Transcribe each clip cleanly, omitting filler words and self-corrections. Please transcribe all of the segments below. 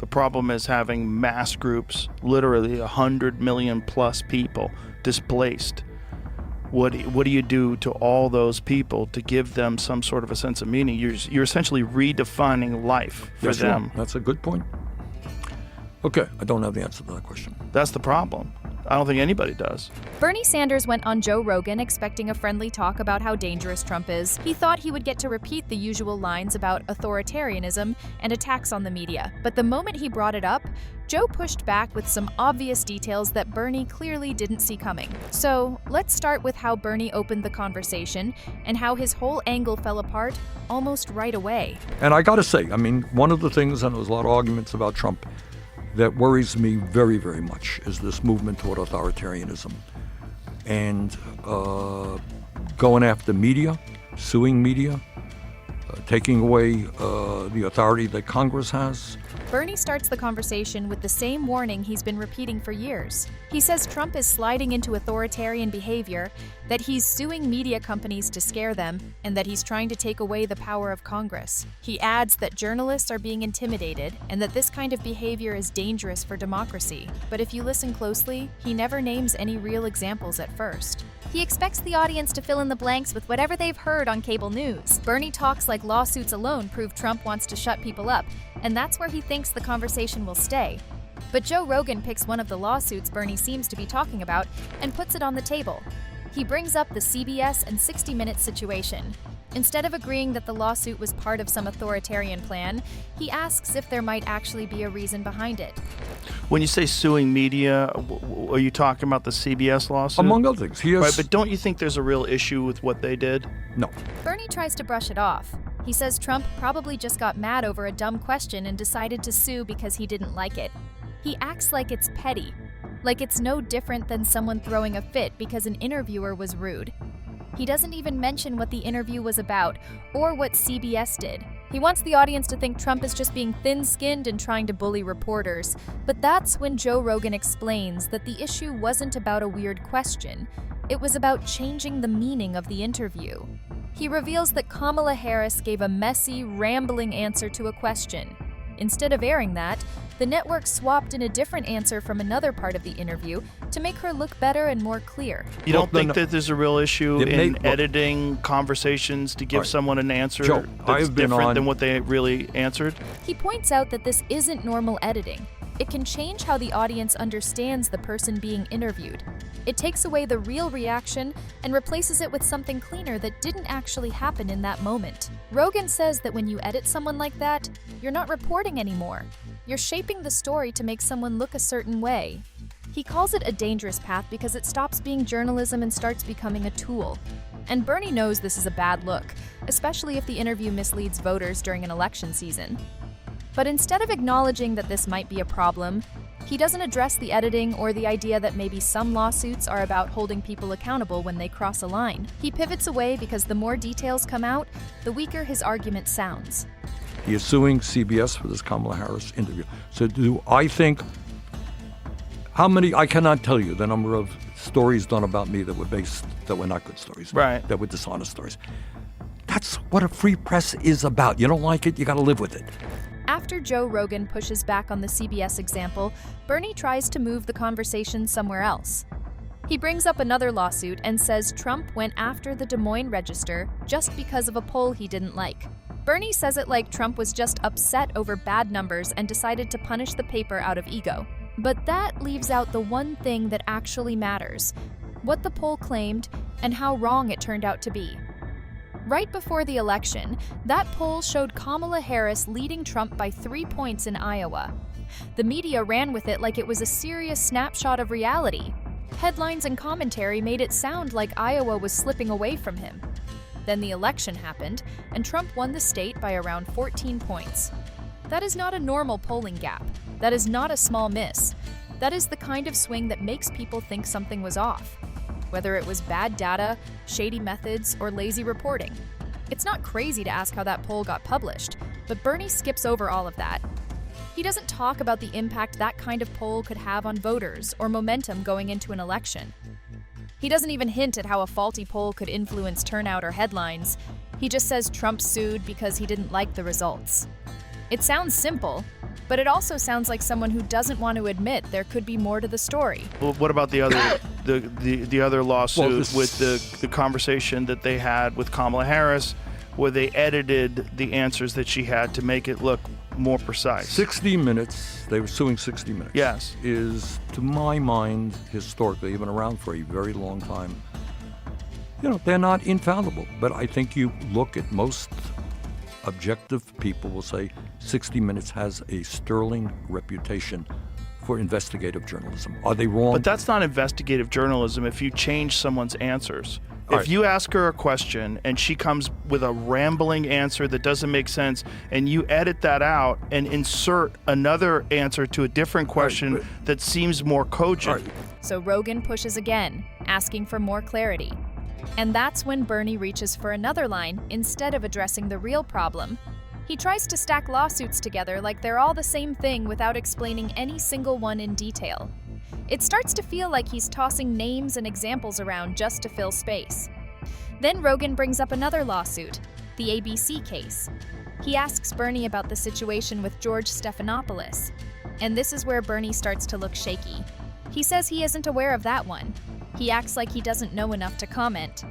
The problem is having mass groups, literally 100 million plus people displaced. What do you do to all those people to give them some sort of a sense of meaning? You're essentially redefining life for them. Sure. That's a good point. Okay, I don't have the answer to that question. That's the problem. I don't think anybody does. Bernie Sanders went on Joe Rogan expecting a friendly talk about how dangerous Trump is. He thought he would get to repeat the usual lines about authoritarianism and attacks on the media. But the moment he brought it up, Joe pushed back with some obvious details that Bernie clearly didn't see coming. So let's start with how Bernie opened the conversation and how his whole angle fell apart almost right away. And I gotta say, I mean, one of the things, and there was a lot of arguments about Trump, that worries me very, very much is this movement toward authoritarianism and going after media, suing media, taking away the authority that Congress has. Bernie starts the conversation with the same warning he's been repeating for years. He says Trump is sliding into authoritarian behavior, that he's suing media companies to scare them, and that he's trying to take away the power of Congress. He adds that journalists are being intimidated and that this kind of behavior is dangerous for democracy. But if you listen closely, he never names any real examples at first. He expects the audience to fill in the blanks with whatever they've heard on cable news. Bernie talks like lawsuits alone prove Trump wants to shut people up, and that's where he thinks the conversation will stay. But Joe Rogan picks one of the lawsuits Bernie seems to be talking about and puts it on the table. He brings up the CBS and 60 Minutes situation. Instead of agreeing that the lawsuit was part of some authoritarian plan, he asks if there might actually be a reason behind it. When you say suing media, are you talking about the CBS lawsuit? Among other things. He has... Right, but don't you think there's a real issue with what they did? No. Bernie tries to brush it off. He says Trump probably just got mad over a dumb question and decided to sue because he didn't like it. He acts like it's petty, like it's no different than someone throwing a fit because an interviewer was rude. He doesn't even mention what the interview was about or what CBS did. He wants the audience to think Trump is just being thin-skinned and trying to bully reporters. But that's when Joe Rogan explains that the issue wasn't about a weird question. It was about changing the meaning of the interview. He reveals that Kamala Harris gave a messy, rambling answer to a question. Instead of airing that, the network swapped in a different answer from another part of the interview to make her look better and more clear. You don't think that there's a real issue in editing conversations to give someone an answer that's different than what they really answered? He points out that this isn't normal editing. It can change how the audience understands the person being interviewed. It takes away the real reaction and replaces it with something cleaner that didn't actually happen in that moment. Rogan says that when you edit someone like that, you're not reporting anymore. You're shaping the story to make someone look a certain way. He calls it a dangerous path because it stops being journalism and starts becoming a tool. And Bernie knows this is a bad look, especially if the interview misleads voters during an election season. But instead of acknowledging that this might be a problem, he doesn't address the editing or the idea that maybe some lawsuits are about holding people accountable when they cross a line. He pivots away because the more details come out, the weaker his argument sounds. He is suing CBS for this Kamala Harris interview. So do I think, I cannot tell you the number of stories done about me that were not good stories, right? That were dishonest stories. That's what a free press is about. You don't like it, you gotta live with it. After Joe Rogan pushes back on the CBS example, Bernie tries to move the conversation somewhere else. He brings up another lawsuit and says Trump went after the Des Moines Register just because of a poll he didn't like. Bernie says it like Trump was just upset over bad numbers and decided to punish the paper out of ego. But that leaves out the one thing that actually matters: what the poll claimed and how wrong it turned out to be. Right before the election, that poll showed Kamala Harris leading Trump by 3 points in Iowa. The media ran with it like it was a serious snapshot of reality. Headlines and commentary made it sound like Iowa was slipping away from him. Then the election happened, and Trump won the state by around 14 points. That is not a normal polling gap. That is not a small miss. That is the kind of swing that makes people think something was off. Whether it was bad data, shady methods, or lazy reporting. It's not crazy to ask how that poll got published, but Bernie skips over all of that. He doesn't talk about the impact that kind of poll could have on voters or momentum going into an election. He doesn't even hint at how a faulty poll could influence turnout or headlines. He just says Trump sued because he didn't like the results. It sounds simple, But it also sounds like someone who doesn't want to admit there could be more to the story. Well, what about the other the other lawsuit with the conversation that they had with Kamala Harris, where they edited the answers that she had to make it look more precise? 60 Minutes, they were suing 60 Minutes. Yes. Is, to my mind, historically, been around for a very long time. You know, they're not infallible, but I think you look at most objective people will say 60 Minutes has a sterling reputation for investigative journalism. Are they wrong? But that's not investigative journalism if you change someone's answers. All If right. you ask her a question and she comes with a rambling answer that doesn't make sense, and you edit that out and insert another answer to a different question but- that seems more cogent. All right. So Rogan pushes again, asking for more clarity. And that's when Bernie reaches for another line instead of addressing the real problem. He tries to stack lawsuits together like they're all the same thing without explaining any single one in detail. It starts to feel like he's tossing names and examples around just to fill space. Then Rogan brings up another lawsuit, the ABC case. He asks Bernie about the situation with George Stephanopoulos. And this is where Bernie starts to look shaky. He says he isn't aware of that one. He acts like he doesn't know enough to comment.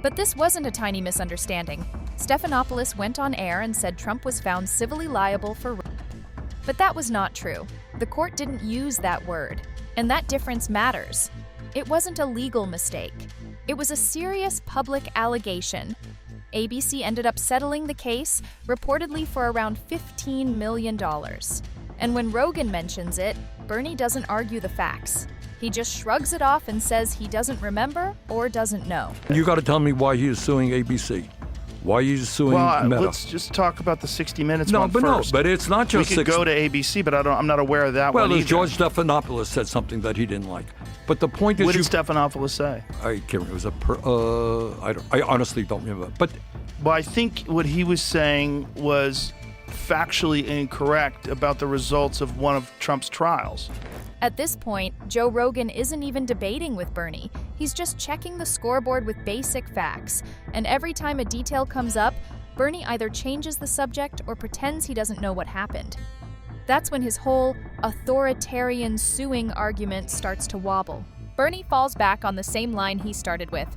But this wasn't a tiny misunderstanding. Stephanopoulos went on air and said Trump was found civilly liable for rape. But that was not true. The court didn't use that word, and that difference matters. It wasn't a legal mistake. It was a serious public allegation. ABC ended up settling the case, reportedly for around $15 million. And when Rogan mentions it, Bernie doesn't argue the facts. He just shrugs it off and says he doesn't remember or doesn't know. You got to tell me why he is suing ABC. Why he's suing Well, Meta. let's just talk about the 60 Minutes no, one but first. no, but it's not we just could go to ABC, but I'm not aware of that Well, one as either. George Stephanopoulos said something that he didn't like. But the point is, What did Stephanopoulos say? I can't remember. It was I honestly don't remember. But Well, I think what he was saying was factually incorrect about the results of one of Trump's trials. At this point, Joe Rogan isn't even debating with Bernie. He's just checking the scoreboard with basic facts. And every time a detail comes up, Bernie either changes the subject or pretends he doesn't know what happened. That's when his whole authoritarian suing argument starts to wobble. Bernie falls back on the same line he started with.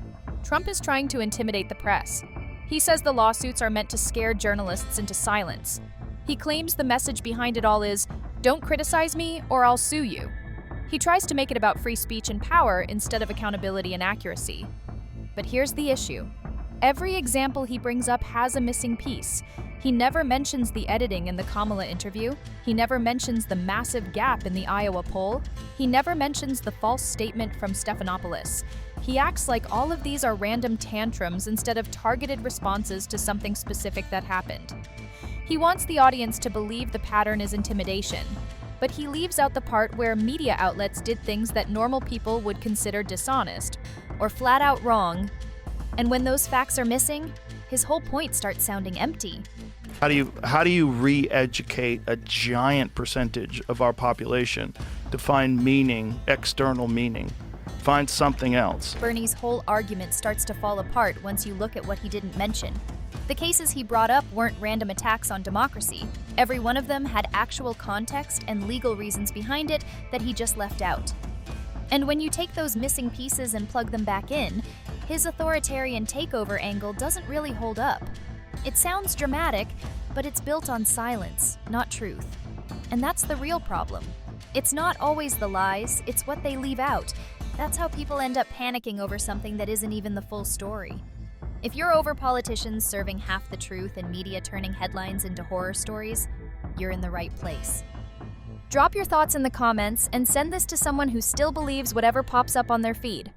Trump is trying to intimidate the press. He says the lawsuits are meant to scare journalists into silence. He claims the message behind it all is, "Don't criticize me or I'll sue you." He tries to make it about free speech and power instead of accountability and accuracy. But here's the issue. Every example he brings up has a missing piece. He never mentions the editing in the Kamala interview. He never mentions the massive gap in the Iowa poll. He never mentions the false statement from Stephanopoulos. He acts like all of these are random tantrums instead of targeted responses to something specific that happened. He wants the audience to believe the pattern is intimidation, but he leaves out the part where media outlets did things that normal people would consider dishonest or flat out wrong. And when those facts are missing, his whole point starts sounding empty. How do you re-educate a giant percentage of our population to find meaning, external meaning? Find something else. Bernie's whole argument starts to fall apart once you look at what he didn't mention. The cases he brought up weren't random attacks on democracy. Every one of them had actual context and legal reasons behind it that he just left out. And when you take those missing pieces and plug them back in, his authoritarian takeover angle doesn't really hold up. It sounds dramatic, but it's built on silence, not truth. And that's the real problem. It's not always the lies, it's what they leave out. That's how people end up panicking over something that isn't even the full story. If you're over politicians serving half the truth and media turning headlines into horror stories, you're in the right place. Drop your thoughts in the comments and send this to someone who still believes whatever pops up on their feed.